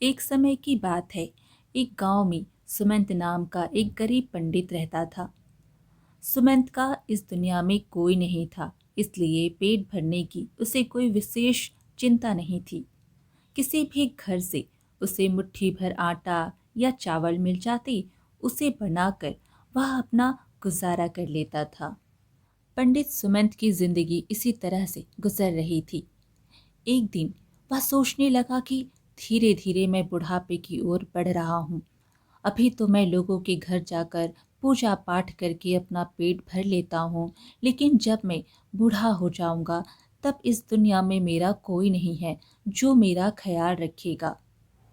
एक समय की बात है। एक गांव में सुमंत नाम का एक गरीब पंडित रहता था। सुमंत का इस दुनिया में कोई नहीं था, इसलिए पेट भरने की उसे कोई विशेष चिंता नहीं थी। किसी भी घर से उसे मुट्ठी भर आटा या चावल मिल जाते, उसे बनाकर वह अपना गुजारा कर लेता था। पंडित सुमंत की जिंदगी इसी तरह से गुजर रही थी। एक दिन वह सोचने लगा कि धीरे धीरे मैं बुढ़ापे की ओर बढ़ रहा हूँ। अभी तो मैं लोगों के घर जाकर पूजा पाठ करके अपना पेट भर लेता हूँ, लेकिन जब मैं बूढ़ा हो जाऊंगा तब इस दुनिया में मेरा कोई नहीं है जो मेरा ख्याल रखेगा।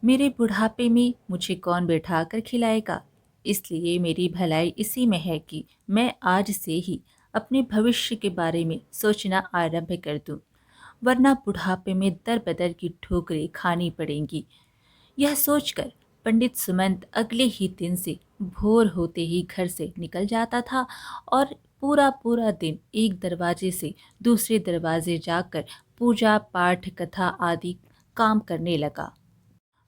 मेरे बुढ़ापे में मुझे कौन बैठा कर खिलाएगा। इसलिए मेरी भलाई इसी में है कि मैं आज से ही अपने भविष्य के बारे में सोचना आरंभ कर दूं, वरना बुढ़ापे में दर बदर की ठोकरें खानी पड़ेंगी। यह सोचकर पंडित सुमंत अगले ही दिन से भोर होते ही घर से निकल जाता था और पूरा पूरा दिन एक दरवाजे से दूसरे दरवाजे जाकर पूजा पाठ कथा आदि काम करने लगा।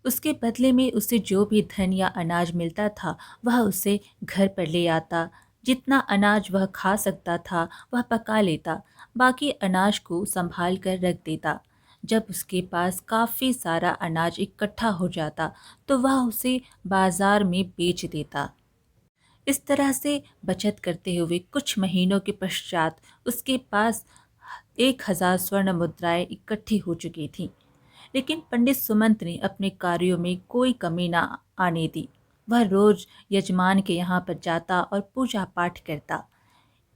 उसके बदले में उसे जो भी धन या अनाज मिलता था वह उसे घर पर ले आता। जितना अनाज वह खा सकता था वह पका लेता, बाकी अनाज को संभाल कर रख देता। जब उसके पास काफ़ी सारा अनाज इकट्ठा हो जाता तो वह उसे बाजार में बेच देता। इस तरह से बचत करते हुए कुछ महीनों के पश्चात उसके पास 1,000 स्वर्ण मुद्राएं इकट्ठी हो चुकी थीं। लेकिन पंडित सुमंत ने अपने कार्यों में कोई कमी न आने दी। वह रोज यजमान के यहाँ पर जाता और पूजा पाठ करता।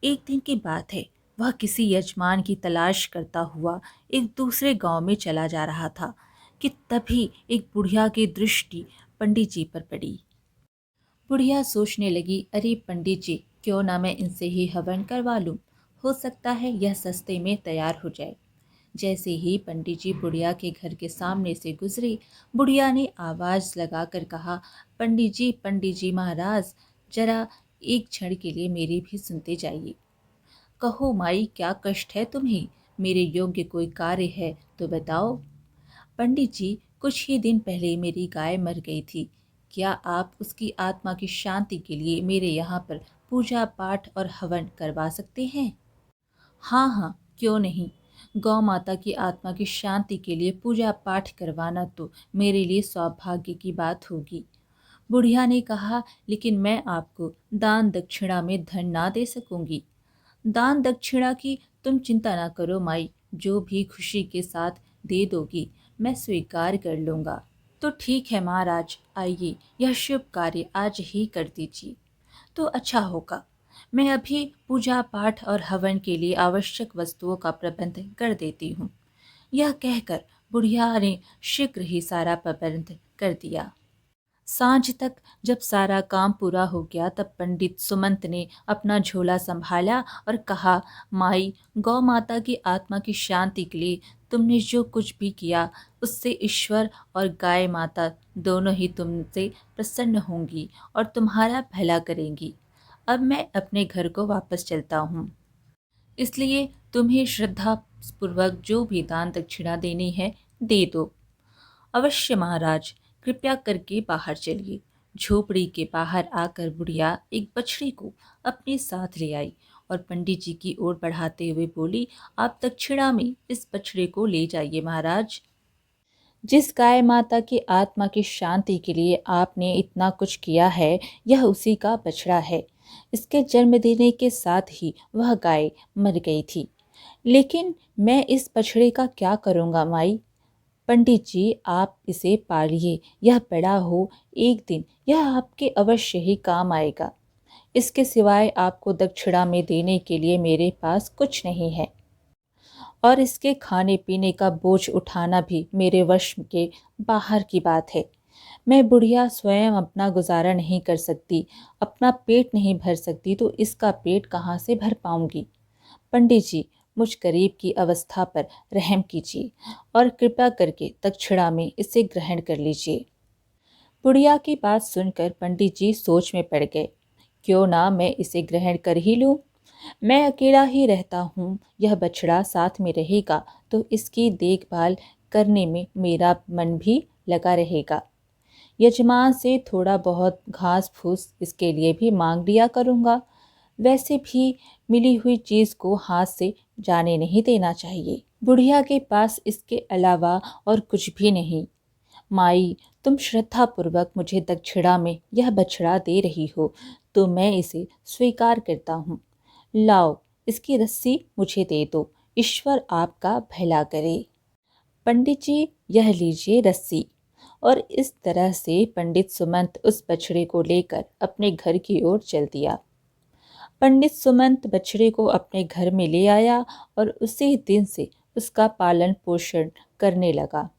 एक दिन की बात है, वह किसी यजमान की तलाश करता हुआ एक दूसरे गांव में चला जा रहा था कि तभी एक बुढ़िया की दृष्टि पंडित जी पर पड़ी। बुढ़िया सोचने लगी, अरे पंडित जी, क्यों ना मैं इनसे ही हवन करवा लूं। हो सकता है यह सस्ते में तैयार हो जाए। जैसे ही पंडित जी बुढ़िया के घर के सामने से गुजरे, बुढ़िया ने आवाज लगाकर कहा, पंडित जी महाराज, जरा एक क्षण के लिए मेरी भी सुनते जाइए। कहो माई, क्या कष्ट है तुम्हें? मेरे योग्य कोई कार्य है तो बताओ। पंडित जी, कुछ ही दिन पहले मेरी गाय मर गई थी। क्या आप उसकी आत्मा की शांति के लिए मेरे यहाँ पर पूजा पाठ और हवन करवा सकते हैं? हाँ हाँ, क्यों नहीं। गौ माता की आत्मा की शांति के लिए पूजा पाठ करवाना तो मेरे लिए सौभाग्य की बात होगी। बुढ़िया ने कहा, लेकिन मैं आपको दान दक्षिणा में धन ना दे सकूंगी। दान दक्षिणा की तुम चिंता ना करो माई, जो भी खुशी के साथ दे दोगी मैं स्वीकार कर लूंगा। तो ठीक है महाराज, आइए यह शुभ कार्य आज ही कर दीजिए तो अच्छा होगा। मैं अभी पूजा पाठ और हवन के लिए आवश्यक वस्तुओं का प्रबंध कर देती हूँ। यह कहकर बुढ़िया ने शीघ्र ही सारा प्रबंध कर दिया। सांझ तक जब सारा काम पूरा हो गया तब पंडित सुमंत ने अपना झोला संभाला और कहा, माई, गौ माता की आत्मा की शांति के लिए तुमने जो कुछ भी किया उससे ईश्वर और गाय माता दोनों ही तुमसे प्रसन्न होंगी और तुम्हारा भला करेंगी। अब मैं अपने घर को वापस चलता हूँ, इसलिए तुम्हें श्रद्धा पूर्वक जो भी दान दक्षिणा देनी है दे दो। अवश्य महाराज, कृपया करके बाहर चलिए। झोपड़ी के बाहर आकर बुढ़िया एक बछड़ी को अपने साथ ले आई और पंडित जी की ओर बढ़ाते हुए बोली, आप दक्षिणा में इस बछड़े को ले जाइए महाराज। जिस गाय माता की आत्मा की शांति के लिए आपने इतना कुछ किया है, यह उसी का बछड़ा है। इसके जन्म देने के साथ ही वह गाय मर गई थी। लेकिन मैं इस बछड़े का क्या करूँगा माई? पंडित जी, आप इसे पालिए, यह बड़ा हो एक दिन यह आपके अवश्य ही काम आएगा। इसके सिवाय आपको दक्षिणा में देने के लिए मेरे पास कुछ नहीं है और इसके खाने पीने का बोझ उठाना भी मेरे वश के बाहर की बात है। मैं बुढ़िया स्वयं अपना गुजारा नहीं कर सकती, अपना पेट नहीं भर सकती, तो इसका पेट कहाँ से भर पाऊंगी। पंडित जी, मुझ गरीब की अवस्था पर रहम कीजिए और कृपा करके दक्षिणा में इसे ग्रहण कर लीजिए। बुढ़िया की बात सुनकर पंडित जी सोच में पड़ गए। क्यों ना मैं इसे ग्रहण कर ही लूं। मैं अकेला ही रहता हूँ, यह बछड़ा साथ में रहेगा तो इसकी देखभाल करने में मेरा मन भी लगा रहेगा। यजमान से थोड़ा बहुत घास फूस इसके लिए भी मांग लिया करूँगा। वैसे भी मिली हुई चीज़ को हाथ से जाने नहीं देना चाहिए। बुढ़िया के पास इसके अलावा और कुछ भी नहीं। माई, तुम श्रद्धापूर्वक मुझे दक्षिणा में यह बछड़ा दे रही हो तो मैं इसे स्वीकार करता हूँ। लाओ, इसकी रस्सी मुझे दे दो। ईश्वर आपका भला करे। पंडित जी, यह लीजिए रस्सी। और इस तरह से पंडित सुमंत उस बछड़े को लेकर अपने घर की ओर चल दिया। पंडित सुमंत बछड़े को अपने घर में ले आया और उसी दिन से उसका पालन पोषण करने लगा।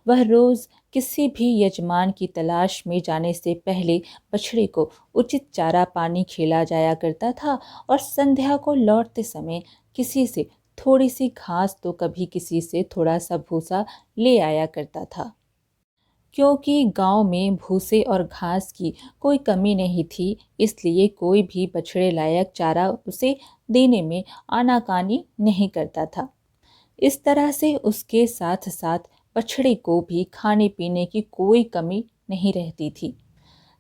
वह रोज किसी भी यजमान की तलाश में जाने से पहले बछड़े को उचित चारा पानी खिला जाया करता था और संध्या को लौटते समय किसी से थोड़ी सी घास तो कभी किसी से थोड़ा सा भूसा ले आया करता था। क्योंकि गांव में भूसे और घास की कोई कमी नहीं थी, इसलिए कोई भी बछड़े लायक चारा उसे देने में आनाकानी नहीं करता था। इस तरह से उसके साथ साथ बछड़े को भी खाने पीने की कोई कमी नहीं रहती थी।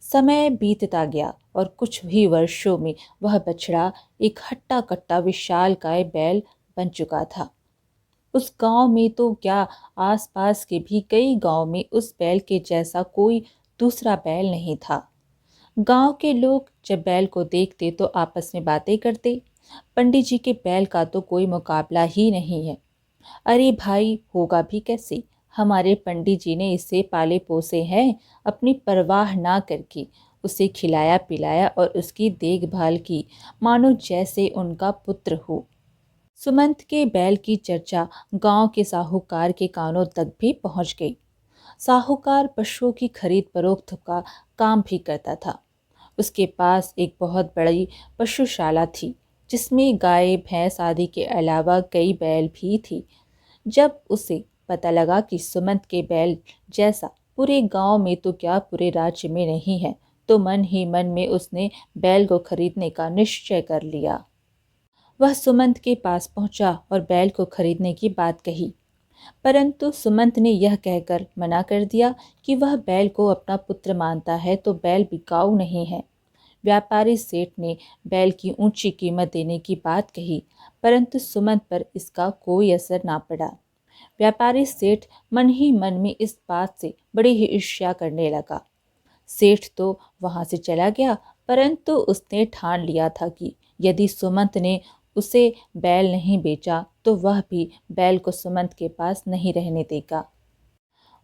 समय बीतता गया और कुछ ही वर्षों में वह बछड़ा एक हट्टा कट्टा विशालकाय बैल बन चुका था। उस गांव में तो क्या, आसपास के भी कई गांव में उस बैल के जैसा कोई दूसरा बैल नहीं था। गांव के लोग जब बैल को देखते तो आपस में बातें करते, पंडित जी के बैल का तो कोई मुकाबला ही नहीं है। अरे भाई, होगा भी कैसे, हमारे पंडित जी ने इसे पाले पोसे हैं, अपनी परवाह ना करके उसे खिलाया पिलाया और उसकी देखभाल की, मानो जैसे उनका पुत्र हो। सुमंत के बैल की चर्चा गांव के साहूकार के कानों तक भी पहुंच गई। साहूकार पशुओं की खरीद फरोख्त का काम भी करता था। उसके पास एक बहुत बड़ी पशुशाला थी, जिसमें गाय भैंस आदि के अलावा कई बैल भी थी। जब उसे पता लगा कि सुमंत के बैल जैसा पूरे गांव में तो क्या पूरे राज्य में नहीं है, तो मन ही मन में उसने बैल को खरीदने का निश्चय कर लिया। वह सुमंत के पास पहुंचा और बैल को खरीदने की बात कही, परंतु सुमंत ने यह कहकर मना कर दिया कि वह बैल को अपना पुत्र मानता है तो बैल बिकाऊ नहीं है। व्यापारी सेठ ने बैल की ऊंची कीमत देने की बात कही, परंतु सुमंत पर इसका कोई असर ना पड़ा। व्यापारी सेठ मन ही मन में इस बात से बड़ी ही ईर्ष्या करने लगा। सेठ तो वहां से चला गया, परंतु उसने ठान लिया था कि यदि सुमंत ने उसे बैल नहीं बेचा तो वह भी बैल को सुमंत के पास नहीं रहने देगा।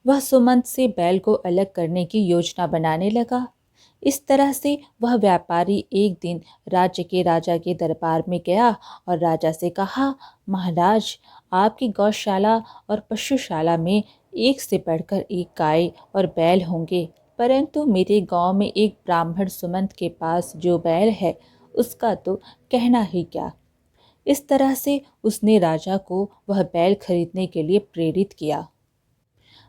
वह सुमंत से बैल को अलग करने की योजना बनाने लगा। इस तरह से वह व्यापारी एक दिन राज्य के राजा के दरबार में गया और राजा से कहा, महाराज, आपकी गौशाला और पशुशाला में एक से बढ़कर एक गाय और बैल होंगे, परंतु मेरे गांव में एक ब्राह्मण सुमंत के पास जो बैल है उसका तो कहना ही क्या। इस तरह से उसने राजा को वह बैल खरीदने के लिए प्रेरित किया।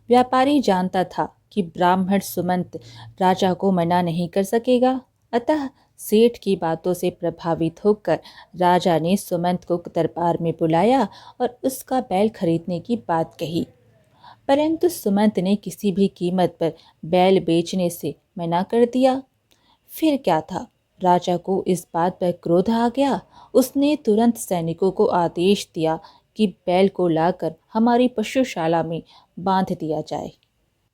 व्यापारी जानता था कि ब्राह्मण सुमंत राजा को मना नहीं कर सकेगा, अतः सेठ की बातों से प्रभावित होकर राजा ने सुमंत को दरबार में बुलाया और उसका बैल खरीदने की बात कही। परंतु सुमंत ने किसी भी कीमत पर बैल बेचने से मना कर दिया। फिर क्या था, राजा को इस बात पर क्रोध आ गया। उसने तुरंत सैनिकों को आदेश दिया कि बैल को लाकर हमारी पशुशाला में बांध दिया जाए।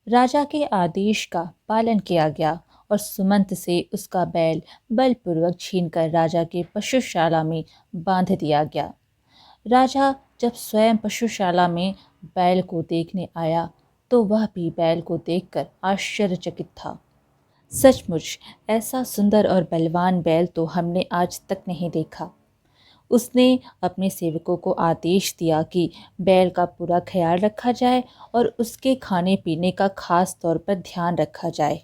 राजा के आदेश का पालन किया गया और सुमंत से उसका बैल बलपूर्वक छीनकर राजा के पशुशाला में बांध दिया गया। राजा जब स्वयं पशुशाला में बैल को देखने आया तो वह भी बैल को देखकर आश्चर्यचकित था। सचमुच ऐसा सुंदर और बलवान बैल तो हमने आज तक नहीं देखा। उसने अपने सेवकों को आदेश दिया कि बैल का पूरा ख्याल रखा जाए और उसके खाने पीने का खास तौर पर ध्यान रखा जाए।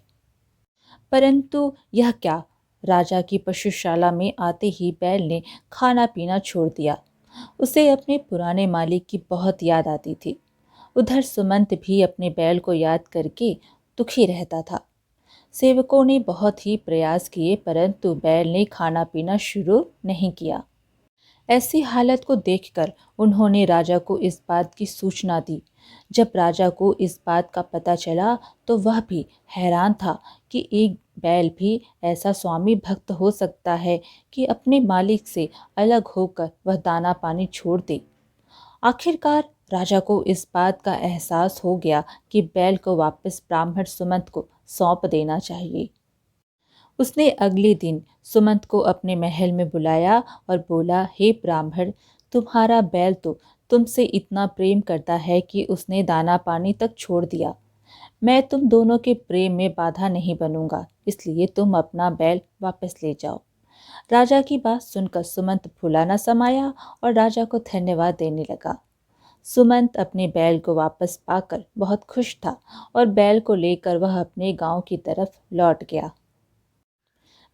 परंतु यह क्या, राजा की पशुशाला में आते ही बैल ने खाना पीना छोड़ दिया। उसे अपने पुराने मालिक की बहुत याद आती थी। उधर सुमंत भी अपने बैल को याद करके दुखी रहता था। सेवकों ने बहुत ही प्रयास किए, परंतु बैल ने खाना पीना शुरू नहीं किया। ऐसी हालत को देखकर उन्होंने राजा को इस बात की सूचना दी। जब राजा को इस बात का पता चला तो वह भी हैरान था कि एक बैल भी ऐसा स्वामी भक्त हो सकता है कि अपने मालिक से अलग होकर वह दाना पानी छोड़ दे। आखिरकार राजा को इस बात का एहसास हो गया कि बैल को वापस ब्राह्मण सुमंत को सौंप देना चाहिए। उसने अगले दिन सुमंत को अपने महल में बुलाया और बोला, हे ब्राह्मण, तुम्हारा बैल तो तुमसे इतना प्रेम करता है कि उसने दाना पानी तक छोड़ दिया। मैं तुम दोनों के प्रेम में बाधा नहीं बनूंगा, इसलिए तुम अपना बैल वापस ले जाओ। राजा की बात सुनकर सुमंत भुला न समाया और राजा को धन्यवाद देने लगा। सुमंत अपने बैल को वापस पाकर बहुत खुश था और बैल को लेकर वह अपने गांव की तरफ लौट गया।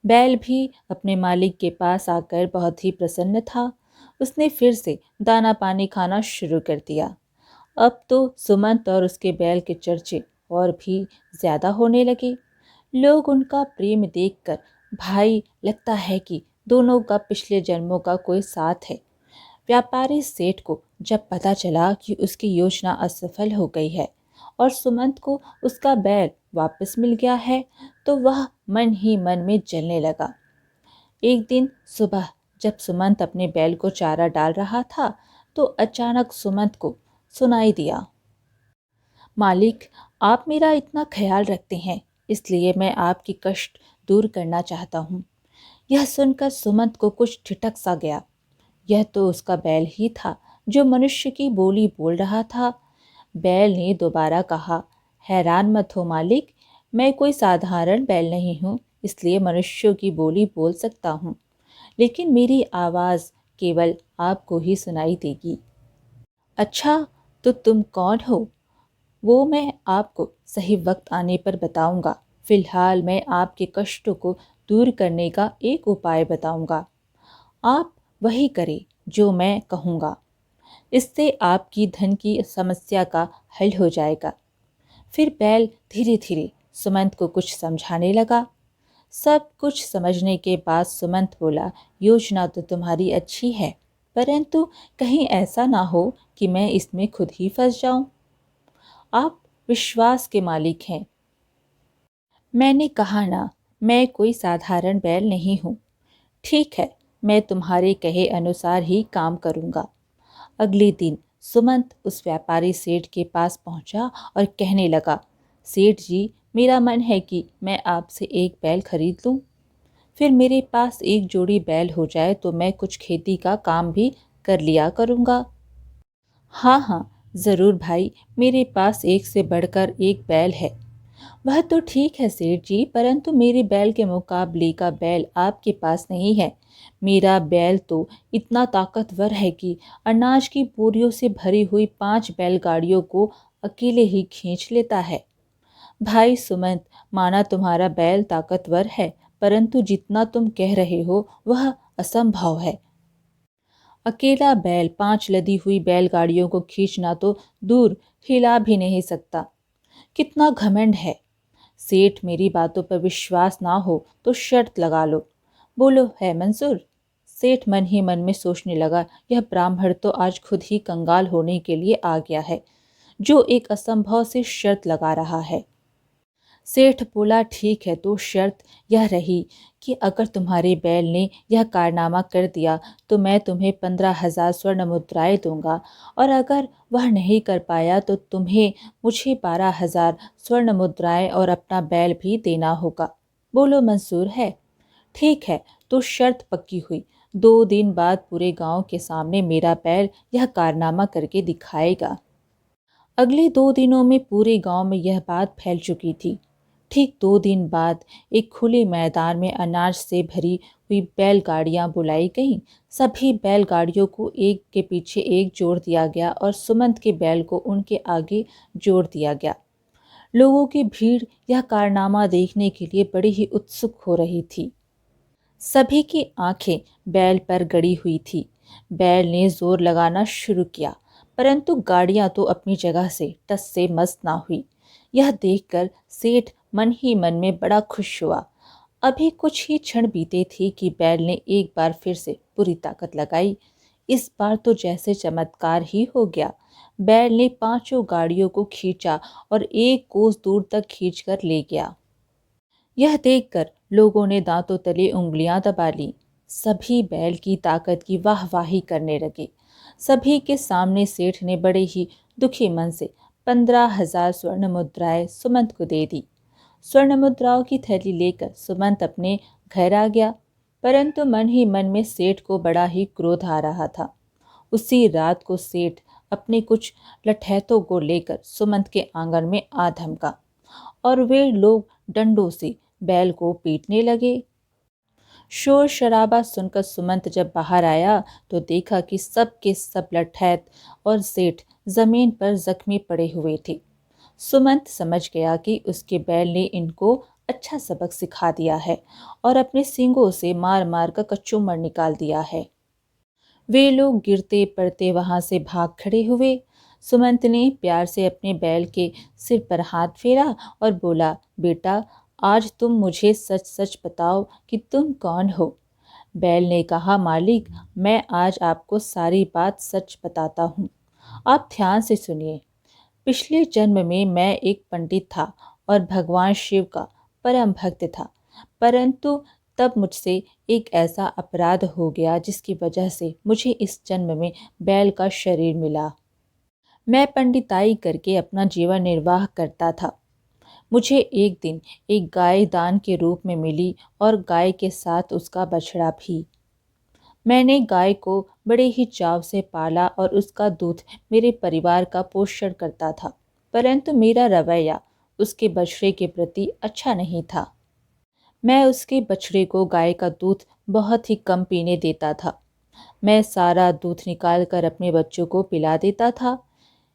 बैल भी अपने मालिक के पास आकर बहुत ही प्रसन्न था। उसने फिर से दाना पानी खाना शुरू कर दिया। अब तो सुमंत और उसके बैल के चर्चे और भी ज्यादा होने लगे। लोग उनका प्रेम देखकर, भाई लगता है कि दोनों का पिछले जन्मों का कोई साथ है। व्यापारी सेठ को जब पता चला कि उसकी योजना असफल हो गई है और सुमंत को उसका बैल वापस मिल गया है, तो वह मन ही मन में जलने लगा। एक दिन सुबह जब सुमंत अपने बैल को चारा डाल रहा था तो अचानक सुमंत को सुनाई दिया, मालिक, आप मेरा इतना ख्याल रखते हैं, इसलिए मैं आपकी कष्ट दूर करना चाहता हूँ। यह सुनकर सुमंत को कुछ ठिठक सा गया। यह तो उसका बैल ही था जो मनुष्य की बोली बोल रहा था। बैल ने दोबारा कहा, हैरान मत हो मालिक, मैं कोई साधारण बैल नहीं हूँ, इसलिए मनुष्यों की बोली बोल सकता हूँ, लेकिन मेरी आवाज़ केवल आपको ही सुनाई देगी। अच्छा, तो तुम कौन हो? वो मैं आपको सही वक्त आने पर बताऊंगा। फिलहाल मैं आपके कष्टों को दूर करने का एक उपाय बताऊंगा। आप वही करें जो मैं कहूँगा। इससे आपकी धन की समस्या का हल हो जाएगा। फिर बैल धीरे धीरे सुमंत को कुछ समझाने लगा। सब कुछ समझने के बाद सुमंत बोला, योजना तो तुम्हारी अच्छी है, परंतु कहीं ऐसा ना हो कि मैं इसमें खुद ही फंस जाऊं। आप विश्वास के मालिक हैं। मैंने कहा ना, मैं कोई साधारण बैल नहीं हूँ। ठीक है, मैं तुम्हारे कहे अनुसार ही काम करूँगा। अगले दिन सुमंत उस व्यापारी सेठ के पास पहुंचा और कहने लगा, सेठ जी, मेरा मन है कि मैं आपसे एक बैल खरीद लूं। फिर मेरे पास एक जोड़ी बैल हो जाए तो मैं कुछ खेती का काम भी कर लिया करूँगा। हाँ हाँ, ज़रूर भाई, मेरे पास एक से बढ़कर एक बैल है। वह तो ठीक है सेठ जी, परंतु मेरे बैल के मुकाबले का बैल आपके पास नहीं है। मेरा बैल तो इतना ताकतवर है कि अनाज की बोरियों से भरी हुई 5 बैलगाड़ियों को अकेले ही खींच लेता है। भाई सुमंत, माना तुम्हारा बैल ताकतवर है, परंतु जितना तुम कह रहे हो वह असंभव है। अकेला बैल 5 लदी हुई बैलगाड़ियों को खींचना तो दूर, हिला भी नहीं सकता। कितना घमंड है। सेठ, मेरी बातों पर विश्वास ना हो तो शर्त लगा लो। बोलो, है मंजूर? सेठ मन ही मन में सोचने लगा, यह ब्राह्मण तो आज खुद ही कंगाल होने के लिए आ गया है, जो एक असंभव से शर्त लगा रहा है। सेठ बोला, ठीक है, तो शर्त यह रही कि अगर तुम्हारे बैल ने यह कारनामा कर दिया तो मैं तुम्हें 15,000 स्वर्ण मुद्राएं दूंगा, और अगर वह नहीं कर पाया तो तुम्हें मुझे 12,000 स्वर्ण मुद्राएं और अपना बैल भी देना होगा। बोलो, मंजूर है? ठीक है, तो शर्त पक्की हुई। 2 दिन बाद पूरे गांव के सामने मेरा बैल यह कारनामा करके दिखाएगा। अगले 2 दिनों में पूरे गांव में यह बात फैल चुकी थी। ठीक 2 दिन बाद एक खुले मैदान में अनाज से भरी हुई बैलगाड़ियां बुलाई गईं। सभी बैलगाड़ियों को एक के पीछे एक जोड़ दिया गया और सुमंत के बैल को उनके आगे जोड़ दिया गया। लोगों की भीड़ यह कारनामा देखने के लिए बड़ी ही उत्सुक हो रही थी। सभी की आंखें बैल पर गड़ी हुई थी। बैल ने जोर लगाना शुरू किया, परंतु गाड़ियां तो अपनी जगह से टस से मस ना हुई। यह देखकर सेठ मन ही मन में बड़ा खुश हुआ। अभी कुछ ही क्षण बीते थे कि बैल ने एक बार फिर से पूरी ताकत लगाई। इस बार तो जैसे चमत्कार ही हो गया। बैल ने पांचों गाड़ियों को खींचा और एक कोस दूर तक खींचकर ले गया। यह देखकर लोगों ने दांतों तले उंगलियां दबा ली। सभी बैल की ताकत की वाहवाही करने लगे। सभी के सामने सेठ ने बड़े ही दुखी मन से 15,000 स्वर्ण मुद्राएं सुमंत को दे दी। स्वर्ण मुद्राओं की थैली लेकर सुमंत अपने घर आ गया, परंतु मन ही मन में सेठ को बड़ा ही क्रोध आ रहा था। उसी रात को सेठ अपने कुछ लठैतों को लेकर सुमंत के आंगन में आ धमका और वे लोग डंडों से बैल को पीटने लगे। शोर शराबा सुनकर सुमंत जब बाहर आया तो देखा कि सब के सब लठैत और सेठ जमीन पर जख्मी पड़े हुए थे। सुमंत समझ गया कि उसके बैल ने इनको अच्छा सबक सिखा दिया है और अपने सींगों से मार मार कर कचूमर निकाल दिया है। वे लोग गिरते पड़ते वहां से भाग खड़े हुए। सुमंत ने प्यार से अपने बैल के सिर पर हाथ फेरा और बोला, बेटा, आज तुम मुझे सच सच बताओ कि तुम कौन हो। बैल ने कहा, मालिक, मैं आज आपको सारी बात सच बताता हूँ। आप ध्यान से सुनिए। पिछले जन्म में मैं एक पंडित था और भगवान शिव का परम भक्त था, परंतु तब मुझसे एक ऐसा अपराध हो गया जिसकी वजह से मुझे इस जन्म में बैल का शरीर मिला। मैं पंडिताई करके अपना जीवन निर्वाह करता था। मुझे एक दिन एक गाय दान के रूप में मिली और गाय के साथ उसका बछड़ा भी। मैंने गाय को बड़े ही चाव से पाला और उसका दूध मेरे परिवार का पोषण करता था, परंतु मेरा रवैया उसके बछड़े के प्रति अच्छा नहीं था। मैं उसके बछड़े को गाय का दूध बहुत ही कम पीने देता था। मैं सारा दूध निकाल कर अपने बच्चों को पिला देता था।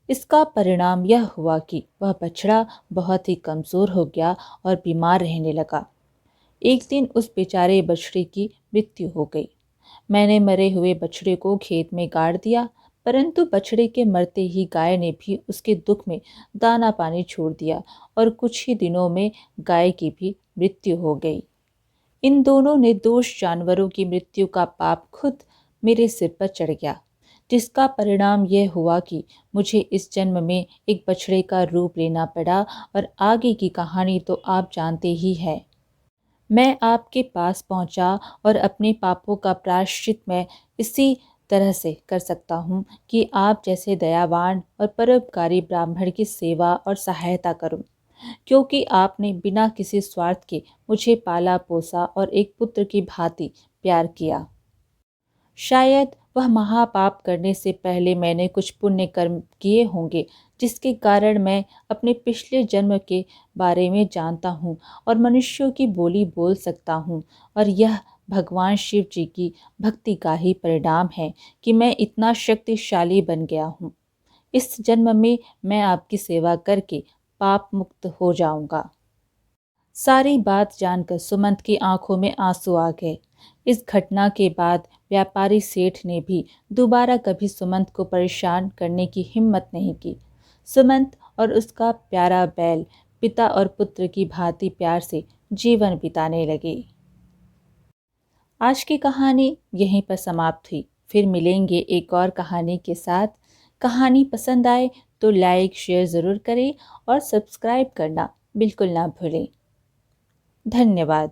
इसका परिणाम यह हुआ कि वह बछड़ा बहुत ही कमज़ोर हो गया और बीमार रहने लगा। एक दिन उस बेचारे बछड़े की मृत्यु हो गई। मैंने मरे हुए बछड़े को खेत में गाड़ दिया, परंतु बछड़े के मरते ही गाय ने भी उसके दुख में दाना पानी छोड़ दिया और कुछ ही दिनों में गाय की भी मृत्यु हो गई। इन दोनों निर्दोष जानवरों की मृत्यु का पाप खुद मेरे सिर पर चढ़ गया, जिसका परिणाम यह हुआ कि मुझे इस जन्म में एक बछड़े का रूप लेना पड़ा और आगे की कहानी तो आप जानते ही हैं। मैं आपके पास पहुंचा और अपने पापों का प्रायश्चित मैं इसी तरह से कर सकता हूं कि आप जैसे दयावान और परोपकारी ब्राह्मण की सेवा और सहायता करूं, क्योंकि आपने बिना किसी स्वार्थ के मुझे पाला पोसा और एक पुत्र की भांति प्यार किया। शायद वह महापाप करने से पहले मैंने कुछ पुण्य कर्म किए होंगे, जिसके कारण मैं अपने पिछले जन्म के बारे में जानता हूँ और मनुष्यों की बोली बोल सकता हूँ। और यह भगवान शिव जी की भक्ति का ही परिणाम है कि मैं इतना शक्तिशाली बन गया हूँ। इस जन्म में मैं आपकी सेवा करके पाप मुक्त हो जाऊंगा। सारी बात जानकर सुमंत की आंखों में आंसू आ गए। इस घटना के बाद व्यापारी सेठ ने भी दोबारा कभी सुमंत को परेशान करने की हिम्मत नहीं की। सुमंत और उसका प्यारा बैल पिता और पुत्र की भांति प्यार से जीवन बिताने लगे। आज की कहानी यहीं पर समाप्त हुई। फिर मिलेंगे एक और कहानी के साथ। कहानी पसंद आए तो लाइक शेयर ज़रूर करें और सब्सक्राइब करना बिल्कुल ना भूलें। धन्यवाद।